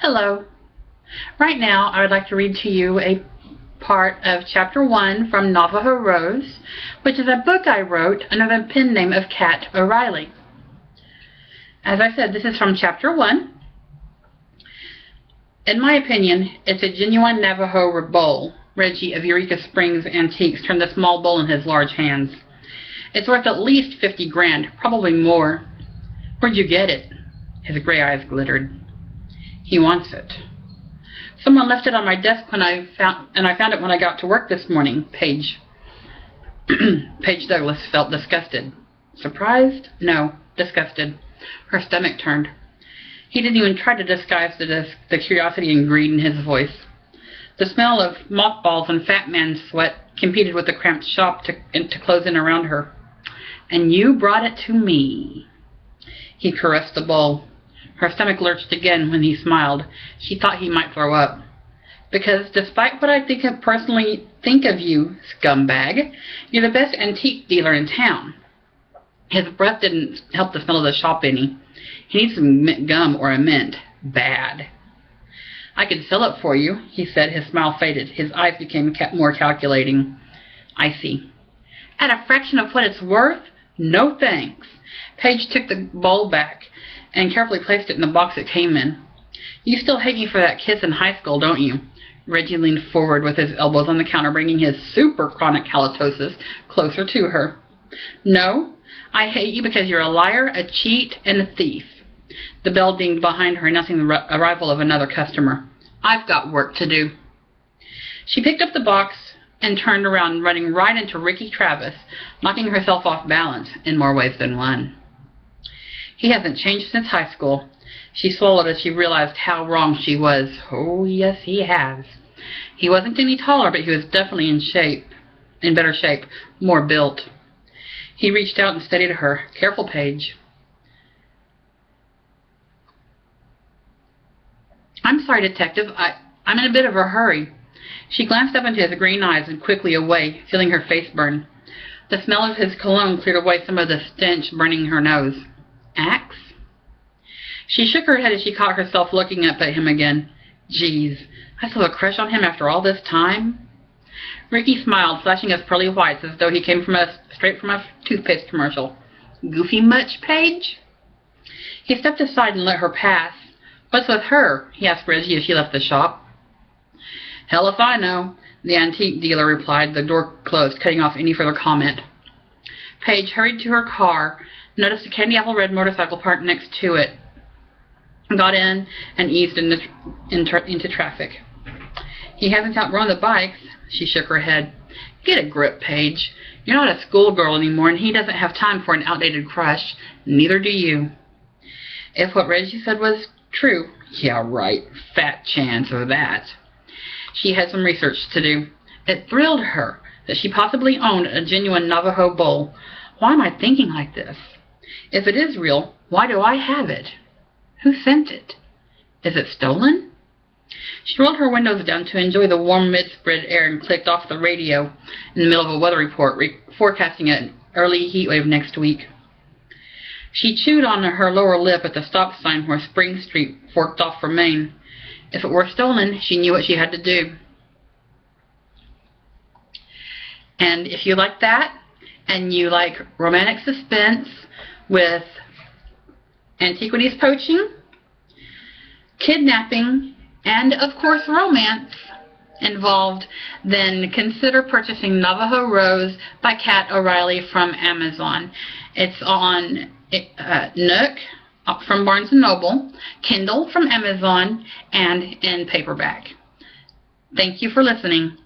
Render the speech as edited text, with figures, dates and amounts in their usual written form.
Hello. Right now, I would like to read to you a part of Chapter 1 from Navajo Rose, which is a book I wrote under the pen name of Kat O'Reilly. As I said, this is from Chapter 1. In my opinion, it's a genuine Navajo bowl. Reggie of Eureka Springs Antiques turned the small bowl in his large hands. It's worth at least 50 grand, probably more. Where'd you get it? His gray eyes glittered. He wants it. Someone left it on my desk when I found it when I got to work this morning. Paige Douglas felt disgusted. Surprised? No, disgusted. Her stomach turned. He didn't even try to disguise the curiosity and greed in his voice. The smell of mothballs and fat man sweat competed with the cramped shop to close in around her. And you brought it to me. He caressed the bowl. Her stomach lurched again when he smiled. She thought he might throw up. Because despite what I personally think of you, scumbag, you're the best antique dealer in town. His breath didn't help the smell of the shop any. He needs some mint gum or a mint. Bad. I could sell it for you, he said. His smile faded. His eyes became more calculating. I see. At a fraction of what it's worth? No thanks. Paige took the bowl back and carefully placed it in the box it came in. You still hate me for that kiss in high school, don't you? Reggie leaned forward with his elbows on the counter, bringing his super chronic halitosis closer to her. No, I hate you because you're a liar, a cheat, and a thief. The bell dinged behind her, announcing the arrival of another customer. I've got work to do. She picked up the box and turned around, running right into Ricky Travis, knocking herself off balance in more ways than one. He hasn't changed since high school. She swallowed as she realized how wrong she was. Oh, yes, he has. He wasn't any taller, but he was definitely in better shape, more built. He reached out and steadied her. Careful, Paige. I'm sorry, Detective. I'm in a bit of a hurry. She glanced up into his green eyes and quickly away, feeling her face burn. The smell of his cologne cleared away some of the stench burning her nose. Axe? She shook her head as she caught herself looking up at him again. Geez, I still have a crush on him after all this time? Ricky smiled, flashing his pearly whites as though he came straight from a toothpaste commercial. Goofy much, Paige? He stepped aside and let her pass. What's with her? He asked Reggie as she left the shop. Hell if I know, the antique dealer replied, the door closed, cutting off any further comment. Paige hurried to her car, noticed a candy apple red motorcycle parked next to it, got in, and eased into traffic. He hasn't outgrown the bikes. She shook her head. Get a grip, Paige. You're not a schoolgirl anymore, and he doesn't have time for an outdated crush. Neither do you. If what Reggie said was true, yeah, right, fat chance of that. She had some research to do. It thrilled her that she possibly owned a genuine Navajo bowl. Why am I thinking like this? If it is real, why do I have it? Who sent it? Is it stolen? She rolled her windows down to enjoy the warm mid-spread air and clicked off the radio in the middle of a weather report forecasting an early heat wave next week. She chewed on her lower lip at the stop sign where Spring Street forked off from Main. If it were stolen, she knew what she had to do. And if you like that, and you like romantic suspense with antiquities poaching, kidnapping, and of course romance involved, then consider purchasing Navajo Rose by Kat O'Reilly from Amazon. It's on Nook from Barnes & Noble, Kindle from Amazon, and in paperback. Thank you for listening.